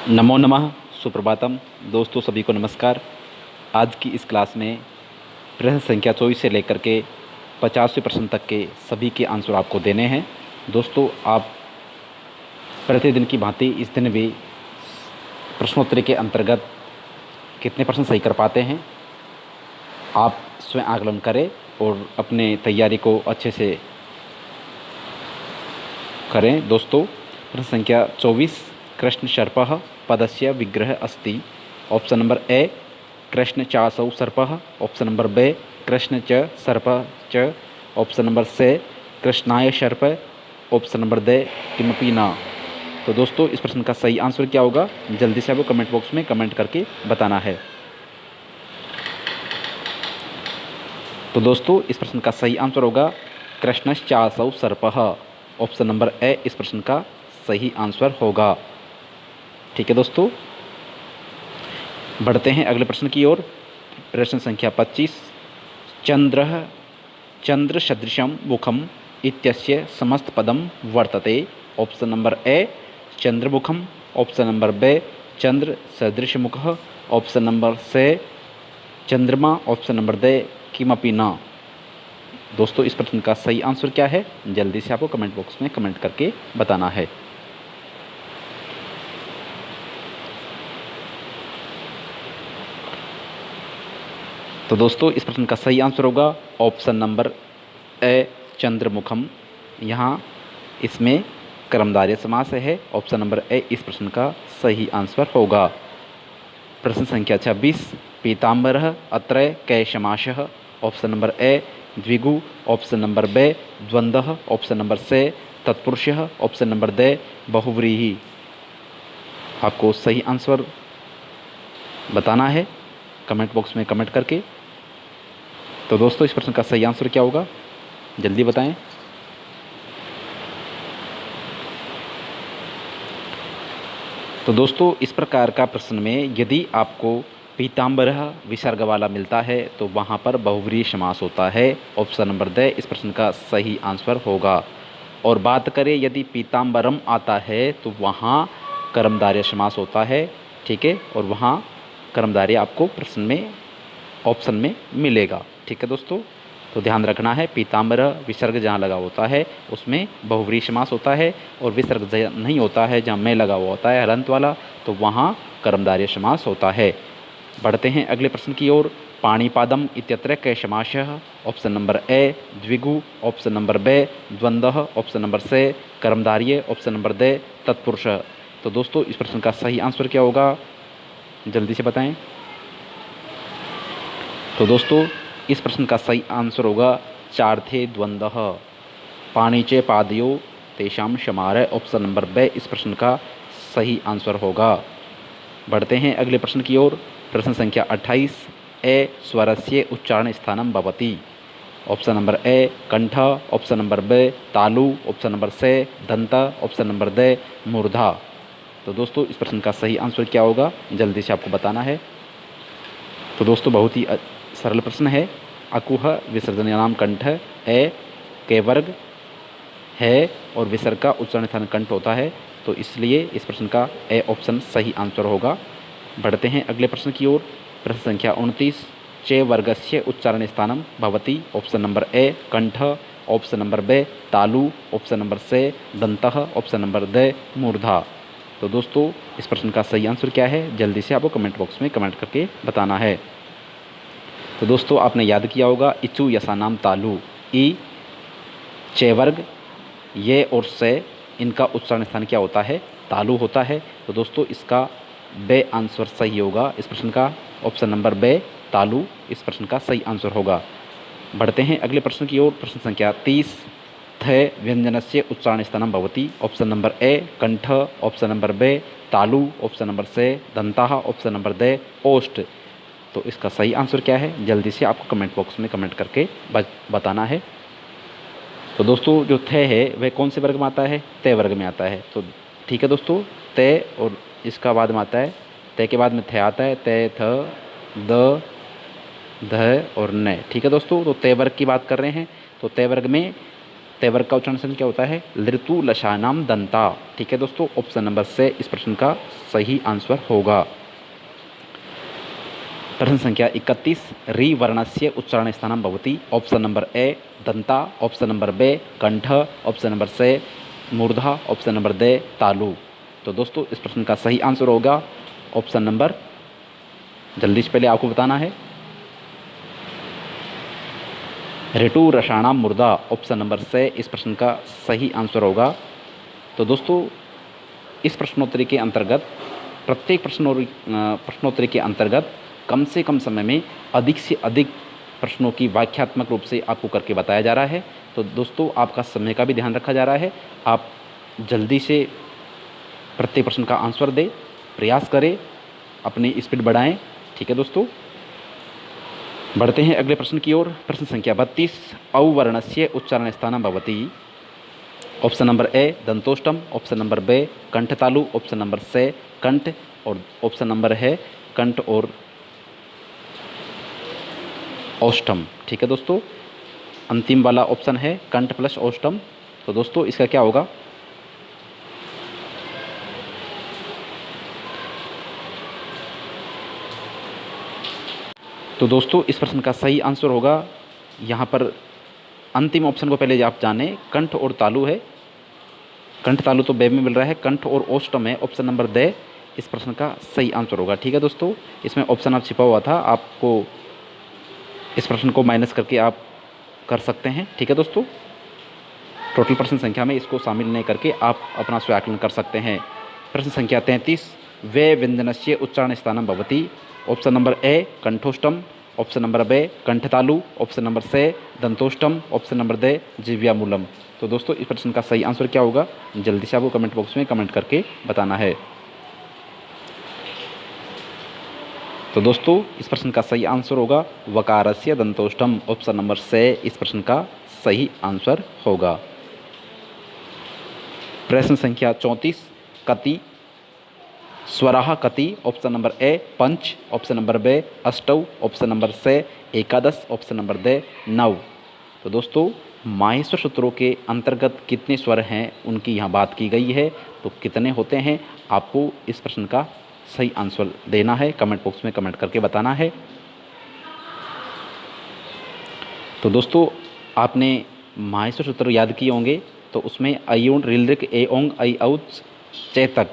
नमो नमः, सुप्रभातम। दोस्तों सभी को नमस्कार। आज की इस क्लास में प्रश्न संख्या 24 से लेकर के 50वें प्रश्न तक के सभी के आंसर आपको देने हैं। दोस्तों आप प्रतिदिन की भांति इस दिन भी प्रश्नोत्तरी के अंतर्गत कितने प्रश्न सही कर पाते हैं, आप स्वयं आकलन करें और अपने तैयारी को अच्छे से करें। दोस्तों प्रश्न संख्या 24, कृष्ण सर्पः पदस्य विग्रह अस्ति। ऑप्शन नंबर ए कृष्ण चासौ सर्पः, ऑप्शन नंबर बी कृष्ण च सर्पः च, ऑप्शन नंबर सी कृष्णाय सर्प, ऑप्शन नंबर डी किमपि न। तो दोस्तों इस प्रश्न का सही आंसर क्या होगा, जल्दी से आपको कमेंट बॉक्स में कमेंट करके बताना है। तो दोस्तों इस प्रश्न का सही आंसर होगा कृष्णश्चासौ सर्पः। ऑप्शन नंबर ए इस प्रश्न का सही आंसर होगा। ठीक है दोस्तों, बढ़ते हैं अगले प्रश्न की ओर। प्रश्न संख्या 25, चंद्र सदृशं मुखम इत्यस्य समस्त पदम वर्तते। ऑप्शन नंबर ए चंद्रमुखम, ऑप्शन नंबर बी चंद्र सदृश मुखः, ऑप्शन नंबर सी चंद्रमा, ऑप्शन नंबर डी किमपि न। दोस्तों इस प्रश्न का सही आंसर क्या है, जल्दी से आपको कमेंट बॉक्स में कमेंट करके बताना है। तो दोस्तों इस प्रश्न का सही आंसर होगा ऑप्शन नंबर ए चंद्रमुखम। यहाँ इसमें कर्मधारय समास है। ऑप्शन नंबर ए इस प्रश्न का सही आंसर होगा। प्रश्न संख्या 26, पीताम्बरः अत्र कैशमाशः। ऑप्शन नंबर ए द्विगु, ऑप्शन नंबर बी द्वंद्वः, ऑप्शन नंबर सी तत्पुरुषः, ऑप्शन नंबर डी बहुव्रीहि। आपको सही आंसर बताना है कमेंट बॉक्स में कमेंट करके। तो दोस्तों इस प्रश्न का सही आंसर क्या होगा, जल्दी बताएं। तो दोस्तों इस प्रकार का प्रश्न में यदि आपको पीताम्बरः विसर्ग वाला मिलता है तो वहाँ पर बहुव्रीहि समास होता है। ऑप्शन नंबर डी इस प्रश्न का सही आंसर होगा। और बात करें यदि पीताम्बरम आता है तो वहाँ कर्मधारय समास होता है। ठीक है, और वहाँ कर्मधारय आपको प्रश्न में ऑप्शन में मिलेगा। ठीक है दोस्तों, तो ध्यान रखना है, पीताम्बर विसर्ग जहाँ लगा होता है उसमें बहुव्रीहि समास होता है, और विसर्ग नहीं होता है जहाँ में लगा हुआ होता है हलंत वाला, तो वहाँ कर्मधारय समास होता है। बढ़ते हैं अगले प्रश्न की ओर। पाणिपादम इत्यत्र कैशमाशः। ऑप्शन नंबर ए द्विगु, ऑप्शन नंबर बी द्वंद्वः, ऑप्शन नंबर सी कर्मधारय, ऑप्शन नंबर डी तत्पुरुष। तो दोस्तों इस प्रश्न का सही आंसर क्या होगा, जल्दी से बताएं। तो दोस्तों इस प्रश्न का सही आंसर होगा चार्थे द्वंद्वः पाणिचे पादयो तेषां शमारः। ऑप्शन नंबर बी इस प्रश्न का सही आंसर होगा। बढ़ते हैं अगले प्रश्न की ओर। प्रश्न संख्या 28, ए स्वरस्य उच्चारण स्थानं भवति। ऑप्शन नंबर ए कंठ, ऑप्शन नंबर बी तालु, ऑप्शन नंबर सी दंत, ऑप्शन नंबर डी मूर्धा। तो दोस्तों इस प्रश्न का सही आंसर क्या होगा, जल्दी से आपको बताना है। तो दोस्तों बहुत ही सरल प्रश्न है। अकुह विसर्जनानाम कंठ, ए के वर्ग है और विसर्ग का उच्चारण स्थान कंठ होता है, तो इसलिए इस प्रश्न का ए ऑप्शन सही आंसर होगा। बढ़ते हैं अगले प्रश्न की ओर। प्रश्न संख्या 29, चे वर्गस्य उच्चारण स्थानम भवति। ऑप्शन नंबर ए कंठ, ऑप्शन नंबर बी तालु, ऑप्शन नंबर सी दंतः, ऑप्शन नंबर डी मूर्धा। तो दोस्तों इस प्रश्न का सही आंसर क्या है, जल्दी से आपको कमेंट बॉक्स में कमेंट करके बताना है। तो दोस्तों आपने याद किया होगा इचु यसानाम तालु, ई चे वर्ग ये और से इनका उच्चारण स्थान क्या होता है, तालु होता है। तो दोस्तों इसका बे आंसर सही होगा। इस प्रश्न का ऑप्शन नंबर बे तालु इस प्रश्न का सही आंसर होगा। बढ़ते हैं अगले प्रश्न की ओर। प्रश्न संख्या 30, थ व्यंजनस्य उच्चारण स्थानं भवति। ऑप्शन नंबर ए कंठ, ऑप्शन नंबर बी तालु, ऑप्शन नंबर सी दंताः, ऑप्शन नंबर डी ओष्ठ। तो इसका सही आंसर क्या है, जल्दी से आपको कमेंट बॉक्स में कमेंट करके बताना है। तो दोस्तों जो थे है वह कौन से वर्ग में आता है, तय वर्ग में आता है। तो ठीक है दोस्तों, तय और इसका बाद में आता है, तय के बाद में थे आता है, तय थ द ध और न। ठीक है दोस्तों, तो तय वर्ग की बात कर रहे हैं। तो तय वर्ग में तेवर का उच्चारण क्या होता है? लृतु लशानाम दंता। ठीक है दोस्तों, ऑप्शन नंबर से इस प्रश्न का सही आंसर होगा। प्रश्न संख्या 31, री वर्णस्य उच्चारण स्थानं भवति। ऑप्शन नंबर ए दंता, ऑप्शन नंबर बे कंठ, ऑप्शन नंबर से मूर्धा, ऑप्शन नंबर दे तालु। तो दोस्तों इस प्रश्न का सही आंसर होगा ऑप्शन नंबर, जल्दी से पहले आपको बताना है, ऋतु रसाणाम मूर्धा। ऑप्शन नंबर से इस प्रश्न का सही आंसर होगा। तो दोस्तों इस प्रश्नोत्तरी के अंतर्गत, प्रत्येक प्रश्नोत्तरी के अंतर्गत कम से कम समय में अधिक से अधिक प्रश्नों की वाक्यात्मक रूप से आपको करके बताया जा रहा है। तो दोस्तों आपका समय का भी ध्यान रखा जा रहा है। आप जल्दी से प्रत्येक प्रश्न का आंसर दें, प्रयास करें, अपनी स्पीड बढ़ाएं। ठीक है दोस्तों, बढ़ते हैं अगले प्रश्न की ओर। प्रश्न संख्या 32, औवर्णस्य उच्चारण स्थानं भवति। ऑप्शन नंबर ए दंतोष्टम, ऑप्शन नंबर बे कंठतालु, ऑप्शन नंबर से कंठ, और ऑप्शन नंबर है कंठ और औष्टम। ठीक है दोस्तों, अंतिम वाला ऑप्शन है कंठ प्लस औष्टम। तो दोस्तों इसका क्या होगा? तो दोस्तों इस प्रश्न का सही आंसर होगा, यहाँ पर अंतिम ऑप्शन को पहले आप जानें, कंठ और तालु है। कंठ तालु तो बे में मिल रहा है, कंठ और औष्टम है, ऑप्शन नंबर दे इस प्रश्न का सही आंसर होगा। ठीक है दोस्तों, इसमें ऑप्शन आप छिपा हुआ था, आपको इस प्रश्न को माइनस करके आप कर सकते हैं। ठीक है दोस्तों, टोटल प्रश्न संख्या में इसको शामिल नहीं करके आप अपना स्वयं कर सकते हैं। प्रश्न संख्या 33, वे व्यंजनस्य उच्चारण स्थानं भवति। ऑप्शन नंबर ए कंठोष्टम, ऑप्शन नंबर बे कंठतालु, ऑप्शन नंबर से दंतोष्टम, ऑप्शन नंबर दे जिव्यामूलम। तो दोस्तों इस प्रश्न का सही आंसर क्या होगा? जल्दी से आपको कमेंट बॉक्स में कमेंट करके बताना है। तो दोस्तों इस प्रश्न का सही आंसर होगा वकारस्य दंतोष्टम। ऑप्शन नंबर से इस प्रश्न का सही आंसर होगा। प्रश्न संख्या 34, कति स्वराः कति। ऑप्शन नंबर ए पंच, ऑप्शन नंबर बे अष्टौ, ऑप्शन नंबर से एकादश, ऑप्शन नंबर दे नौ। तो दोस्तों माहेश्वर सूत्रों के अंतर्गत कितने स्वर हैं उनकी यहाँ बात की गई है। तो कितने होते हैं आपको इस प्रश्न का सही आंसर देना है, कमेंट बॉक्स में कमेंट करके बताना है। तो दोस्तों आपने माहेश्वर सूत्र याद किए होंगे, तो उसमें अयोन रिलरिक ए ओंग आई औच चे तक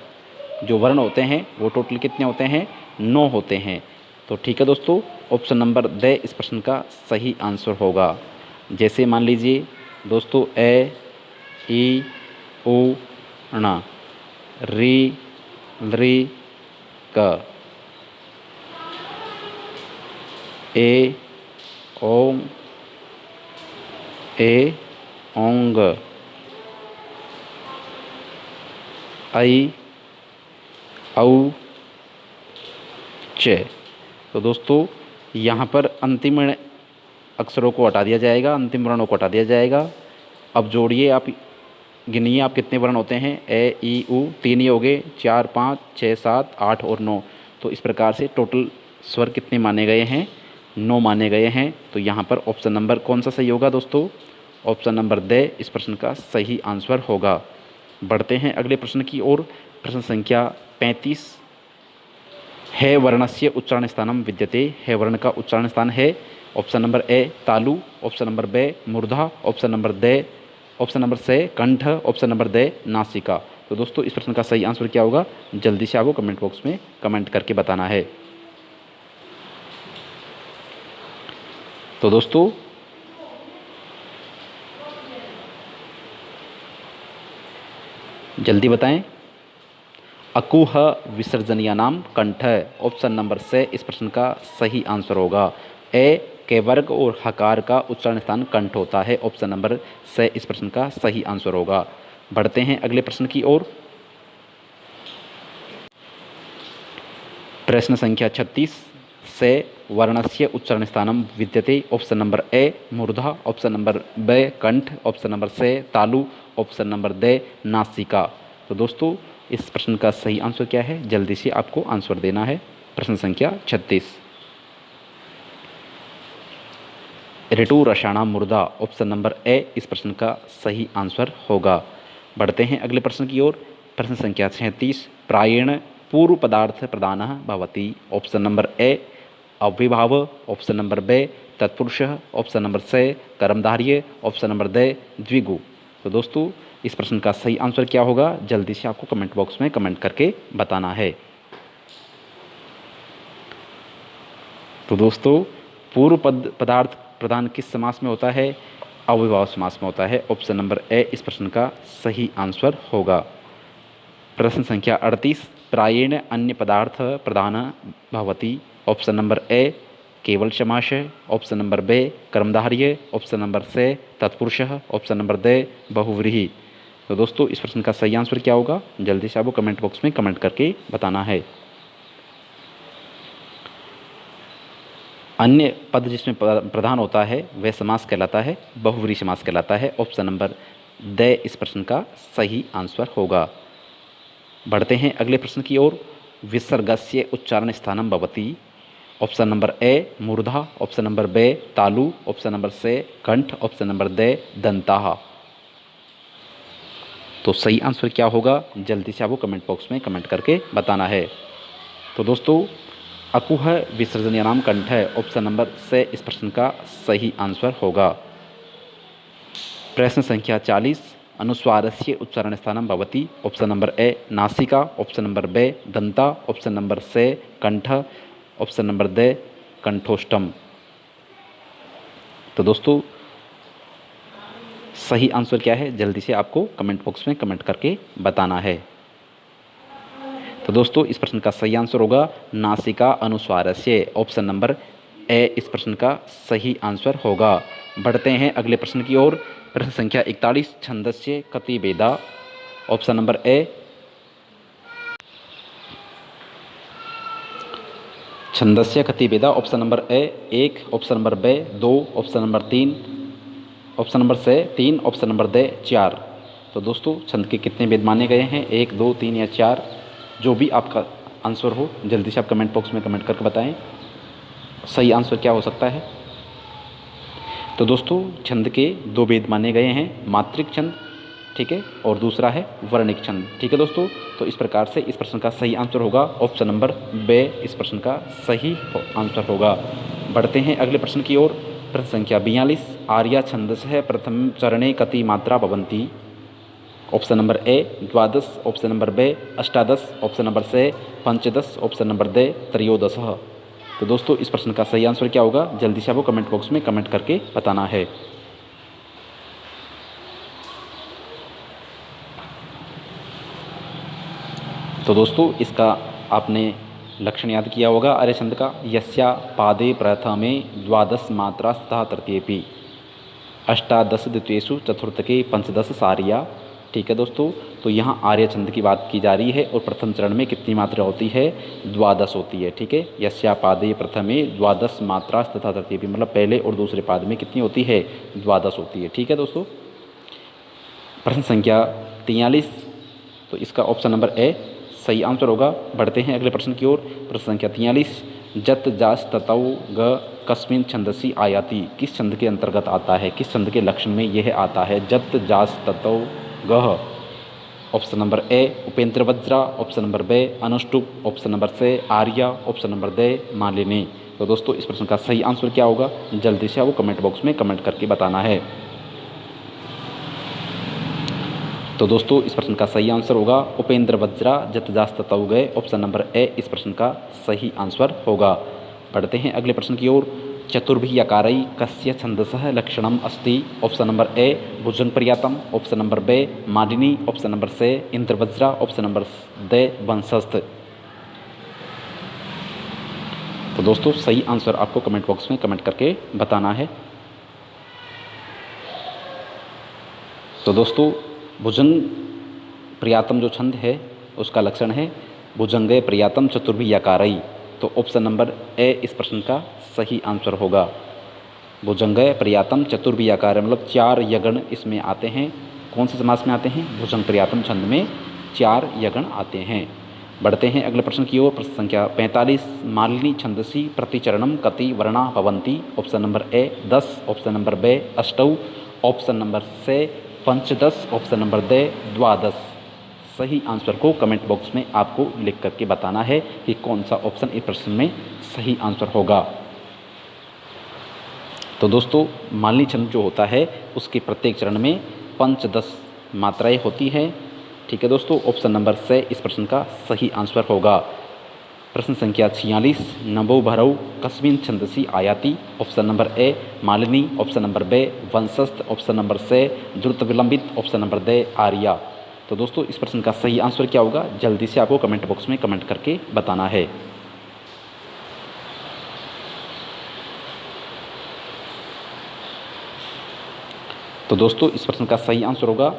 जो वर्ण होते हैं वो टोटल कितने होते हैं? 9 होते हैं। तो ठीक है दोस्तों, ऑप्शन नंबर दे इस प्रश्न का सही आंसर होगा। जैसे मान लीजिए दोस्तों ए ई ओ ण री री क ए ओंग ए ओंग आई औ च। तो दोस्तों यहाँ पर अंतिम अक्षरों को हटा दिया जाएगा, अंतिम वर्णों को हटा दिया जाएगा। अब जोड़िए, आप गिनिए आप कितने वर्ण होते हैं। ए ई उ 3 ही हो गए, 4 5 6 7 8 और 9। तो इस प्रकार से टोटल स्वर कितने माने गए हैं? 9 माने गए हैं। तो यहाँ पर ऑप्शन नंबर कौन सा सही होगा दोस्तों? ऑप्शन नंबर दे इस प्रश्न का सही आंसर होगा। बढ़ते हैं अगले प्रश्न की ओर। प्रश्न संख्या 35, है वर्णस्य उच्चारण स्थानं विद्यते। है वर्ण का उच्चारण स्थान है। ऑप्शन नंबर ए तालु, ऑप्शन नंबर बे मूर्धा, ऑप्शन नंबर से कंठ, ऑप्शन नंबर दे नासिका। तो दोस्तों इस प्रश्न का सही आंसर क्या होगा? जल्दी से आपको कमेंट बॉक्स में कमेंट करके बताना है। तो दोस्तों जल्दी बताएं। अकुह विसर्जनीय नाम कंठ। ऑप्शन नंबर से इस प्रश्न का सही आंसर होगा। ए के वर्ग और हकार का उच्चारण स्थान कंठ होता है। ऑप्शन नंबर से इस प्रश्न का सही आंसर होगा। बढ़ते हैं अगले प्रश्न की ओर। प्रश्न संख्या 36, से वर्णस्य उच्चारण स्थानं विद्यते। ऑप्शन नंबर ए मूर्धा, ऑप्शन नंबर बे कंठ, ऑप्शन नंबर से तालु, ऑप्शन नंबर दे नासिका। तो दोस्तों इस प्रश्न का सही आंसर क्या है? जल्दी से आपको आंसर देना है। प्रश्न संख्या 36। ऋतु रसाणाम मुर्दा, ऑप्शन नंबर ए इस प्रश्न का सही आंसर होगा। बढ़ते हैं अगले प्रश्न की ओर। प्रश्न संख्या 36, प्रायेण पूर्व पदार्थ प्रधानः भवति, ऑप्शन नंबर ए अव्ययभाव, ऑप्शन नंबर बे तत्पुरुषः, ऑप्शन नंबर सी कर्मधारय, ऑप्शन नंबर डी द्विगु। तो दोस्तों इस प्रश्न का सही आंसर क्या होगा, जल्दी से आपको कमेंट बॉक्स में कमेंट करके बताना है। तो दोस्तों पूर्व पदार्थ प्रधान किस समास में होता है, अव्ययभाव समास में होता है। ऑप्शन नंबर ए इस प्रश्न का सही आंसर होगा। प्रश्न संख्या 38, प्रायेण अन्य पदार्थ प्रधान भवति, ऑप्शन नंबर ए केवल समास है, ऑप्शन नंबर बे कर्मधारय, ऑप्शन नंबर सी तत्पुरुषः, ऑप्शन नंबर डी बहुव्रीहि। तो दोस्तों इस प्रश्न का सही आंसर क्या होगा, जल्दी से आपको कमेंट बॉक्स में कमेंट करके बताना है। अन्य पद जिसमें प्रधान होता है वह समास कहलाता है, बहुव्रीहि समास कहलाता है। ऑप्शन नंबर डी इस प्रश्न का सही आंसर होगा। बढ़ते हैं अगले प्रश्न की ओर। विसर्गस्य उच्चारण स्थानम भवति, ऑप्शन नंबर ए मूर्धा, ऑप्शन नंबर बे तालु, ऑप्शन नंबर सी कंठ, ऑप्शन नंबर डी दंताः। तो सही आंसर क्या होगा, जल्दी से आपको कमेंट बॉक्स में कमेंट करके बताना है। तो दोस्तों अकुह विसर्जनीयनाम कंठ है, ऑप्शन नंबर सी इस प्रश्न का सही आंसर होगा। प्रश्न संख्या 40, अनुस्वारस्य उच्चारण स्थानम भवति, ऑप्शन नंबर ए नासिका, ऑप्शन नंबर बे दंता, ऑप्शन नंबर सी कंठ, ऑप्शन नंबर डी कंठोष्टम। तो दोस्तों सही आंसर क्या है, जल्दी से आपको कमेंट बॉक्स में कमेंट करके बताना है। तो दोस्तों इस प्रश्न का सही आंसर होगा नासिका अनुस्वारस्य, ऑप्शन नंबर ए इस प्रश्न का सही आंसर होगा। बढ़ते हैं अगले प्रश्न की ओर। प्रश्न संख्या 41, छंदस्य कति भेदा, ऑप्शन नंबर ए छंदस्य कति भेदा, option number A 1, option number B 2, option number 3, option number C 3, option number D 4। तो दोस्तों छंद के कितने भेद माने गए हैं, 1, 2, 3 या 4, जो भी आपका आंसर हो जल्दी से आप कमेंट बॉक्स में कमेंट करके बताएं सही आंसर क्या हो सकता है। तो दोस्तों छंद के 2 भेद माने गए हैं, मात्रिक छंद, ठीक है, और दूसरा है वर्णिक छंद, ठीक है दोस्तों। तो इस प्रकार से इस प्रश्न का सही आंसर होगा ऑप्शन नंबर बे इस प्रश्न का सही आंसर होगा। बढ़ते हैं अगले प्रश्न की ओर। प्रश्न संख्या 42, आर्या छंदसः प्रथम चरणे कति मात्रा भवन्ति, option number A 12, option number B 18, option number C 15, option number D 13। तो दोस्तों इस प्रश्न का सही आंसर क्या होगा, जल्दी से आपको कमेंट बॉक्स में कमेंट करके बताना है। तो दोस्तों इसका आपने लक्षण याद किया होगा आर्य छंद का, यस्या पादे प्रथमे 12 मात्रा तथा तृतीयेपि 18 द्वितीयेषु चतुर्थके 15 सारिया, ठीक है दोस्तों। तो यहाँ आर्य छंद की बात की जा रही है और प्रथम चरण में कितनी मात्रा होती है, 12 होती है, ठीक है। यस्या पादे प्रथमे 12 मात्रा तथा तृतीयेपि, मतलब पहले और दूसरे पाद में कितनी होती है, 12 होती है, ठीक है दोस्तों। प्रश्न संख्या 43, तो इसका ऑप्शन नंबर ए सही आंसर होगा। बढ़ते हैं अगले प्रश्न की ओर। प्रश्न संख्या 43, जत जास ततौ ग कस्मिन छंदसी आयाति, किस छंद के अंतर्गत आता है, किस छंद के लक्षण में यह आता है, जत जास ततौ ग। ऑप्शन नंबर ए उपेंद्र वज्रा, ऑप्शन नंबर बे अनुष्टुप, ऑप्शन नंबर सी आर्या, ऑप्शन नंबर डी मालिनी। तो दोस्तों इस प्रश्न का सही आंसर क्या होगा, जल्दी से आपको कमेंट बॉक्स में कमेंट करके बताना है। तो दोस्तों इस प्रश्न का सही आंसर होगा उपेंद्र वज्रा जत जास ततौ गए, ऑप्शन नंबर ए इस प्रश्न का सही आंसर होगा। बढ़ते हैं अगले प्रश्न की ओर। चतुर्भि यकारई कस्य छंदसः लक्षणम अस्ति, ऑप्शन नंबर ए भुजंग पर्यातम, ऑप्शन नंबर बे मालिनी, ऑप्शन नंबर सी इंद्रवज्रा, ऑप्शन नंबर डी वंशस्थ। तो दोस्तों सही आंसर आपको कमेंट बॉक्स में कमेंट करके बताना है। तो दोस्तों भुजंग प्रियातम जो छंद है उसका लक्षण है भुजंगे प्रियातम चतुर्भि यकारई। तो ऑप्शन नंबर ए इस प्रश्न का सही आंसर होगा। भुजंगे प्रियातम चतुर्भि यकार, मतलब 4 यगण इसमें आते हैं। कौन से समास में आते हैं, भुजंग प्रियातम छंद में 4 यगण आते हैं। बढ़ते हैं अगले प्रश्न की ओर। प्रश्न संख्या 45, मालिनी छंदसी प्रतिचरणम कति वर्णा भवन्ति? Option number A 10, option number B अष्टौ, ऑप्शन नंबर से पंचदश, ऑप्शन नंबर दे द्वादश। सही आंसर को कमेंट बॉक्स में आपको लिख करके बताना है कि कौन सा ऑप्शन इस प्रश्न में सही आंसर होगा। तो दोस्तों मालिनी छंद जो होता है उसके प्रत्येक चरण में 5-10 मात्राएं होती हैं। ठीक है दोस्तों, ऑप्शन नंबर से इस प्रश्न का सही आंसर होगा। प्रश्न संख्या 46, नभो भरौ कस्मिन् छंदसि आयाति? ऑप्शन नंबर ए मालिनी, ऑप्शन नंबर बे वंशस्थ, ऑप्शन नंबर से द्रुत विलंबित, ऑप्शन नंबर दे आर्या। तो दोस्तों इस प्रश्न का सही आंसर क्या होगा, जल्दी से आपको कमेंट बॉक्स में कमेंट करके बताना है। तो दोस्तों इस प्रश्न का सही आंसर होगा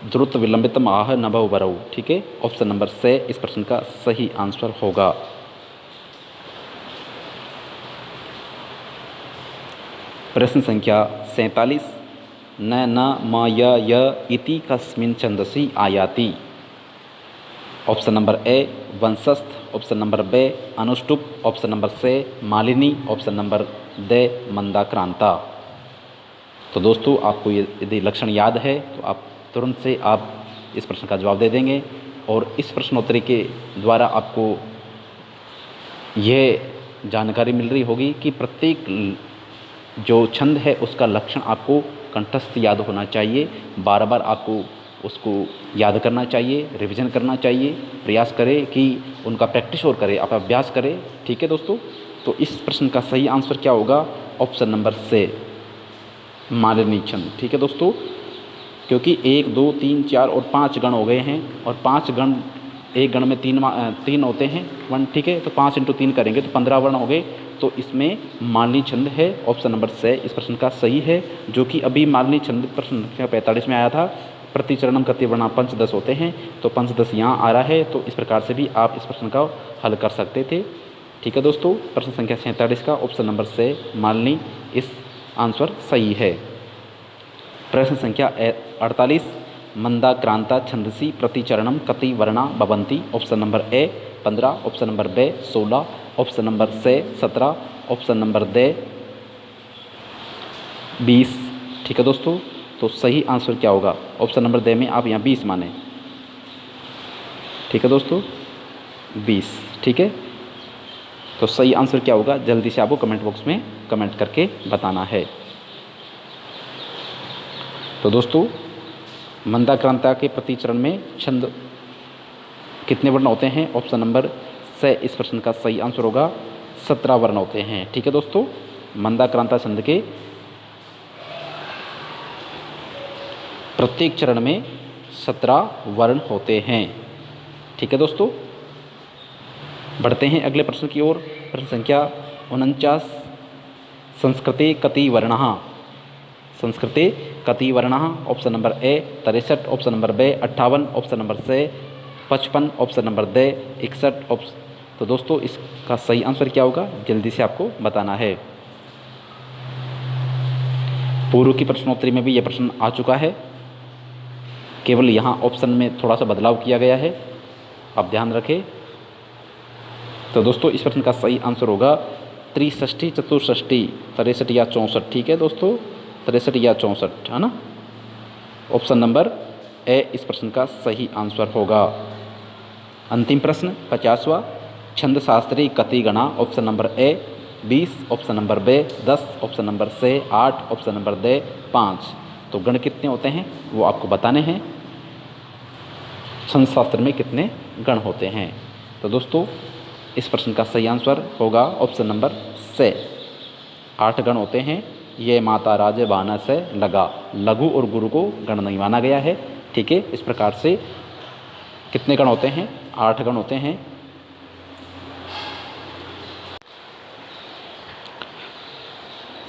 द्रुत विलंबितम आह नभो भरौ। ठीक है, ऑप्शन नंबर से इस प्रश्न का सही आंसर होगा। प्रश्न संख्या 47, न म य इति कस्मिन् छंदसि आयाति? ऑप्शन नंबर ए वंशस्थ, ऑप्शन नंबर बे अनुष्टुप, ऑप्शन नंबर से मालिनी, ऑप्शन नंबर दे मंदाक्रांता। तो दोस्तों आपको ये यदि लक्षण याद है तो आप तुरंत से आप इस प्रश्न का जवाब दे देंगे और इस प्रश्नोत्तरी के द्वारा आपको यह जानकारी मिल रही होगी कि प्रत्येक जो छंद है उसका लक्षण आपको कंठस्थ याद होना चाहिए। बार बार आपको उसको याद करना चाहिए, रिवीजन करना चाहिए, प्रयास करें कि उनका प्रैक्टिस और करें, आप अभ्यास करें। ठीक है दोस्तों, तो इस प्रश्न का सही आंसर क्या होगा, ऑप्शन नंबर से मालिनी छंद। ठीक है दोस्तों, क्योंकि 1, 2, 3, 4 और 5 गण हो गए हैं और 5 गण, एक गण में 3 होते हैं 1। ठीक है, तो 5 × 3 करेंगे तो 15 वर्ण हो गए। तो इसमें मालिनी छंद है, ऑप्शन नंबर से इस प्रश्न का सही है, जो कि अभी मालिनी छंद प्रश्न संख्या 45 में आया था। प्रतिचरणम कति वर्णा 5-10 होते हैं, तो 5-10 यहाँ आ रहा है। तो इस प्रकार से भी आप इस प्रश्न का हल कर सकते थे। ठीक है दोस्तों, प्रश्न संख्या 47 का ऑप्शन नंबर से मालिनी इस आंसर सही है। प्रश्न संख्या 48, मंदाक्रांता छंदसि प्रतिचरणम कति वर्णा भवन्ति? Option number A 15, option number B 16, option number C 17, option number दे 20। ठीक है दोस्तों, तो सही आंसर क्या होगा, ऑप्शन नंबर दे में आप यहाँ 20 माने। ठीक है दोस्तों, 20। ठीक है, तो सही आंसर क्या होगा, जल्दी से आपको कमेंट बॉक्स में कमेंट करके बताना है। तो दोस्तों मंदाक्रांता के प्रतिचरण में छंद कितने वर्ण होते हैं, ऑप्शन नंबर से इस प्रश्न का सही आंसर होगा 17 वर्ण होते हैं। ठीक है दोस्तों, मंदाक्रांता छंद के प्रत्येक चरण में 17 वर्ण होते हैं। ठीक है दोस्तों, बढ़ते हैं अगले प्रश्न की ओर। प्रश्न संख्या 49, संस्कृते कति वर्णः? संस्कृते कति वर्णः? Option number A 63, option number B 58, option number C 55, option number दे 61। तो दोस्तों इसका सही आंसर क्या होगा, जल्दी से आपको बताना है। पूर्व की प्रश्नोत्तरी में भी यह प्रश्न आ चुका है, केवल यहाँ ऑप्शन में थोड़ा सा बदलाव किया गया है, आप ध्यान रखें। तो दोस्तों इस प्रश्न का सही आंसर होगा 63, 64, 63 या 64। ठीक है दोस्तों, 63 या 64 है ना। ऑप्शन नंबर ए इस प्रश्न का सही आंसर होगा। अंतिम प्रश्न 50वां, छंद शास्त्री कति गणा? Option number A 20, option number B 10, option number C 8, option number दे 5। तो गण कितने होते हैं वो आपको बताने हैं, छंद शास्त्र में कितने गण होते हैं। तो दोस्तों इस प्रश्न का सही आंसर होगा ऑप्शन नंबर से 8 गण होते हैं। ये माता राज बाना से लगा, लघु और गुरु को गण नहीं माना गया है। ठीक है, इस प्रकार से कितने गण होते हैं, 8 गण होते हैं।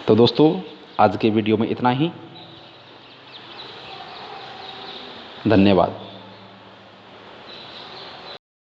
तो दोस्तों आज के वीडियो में इतना ही, धन्यवाद।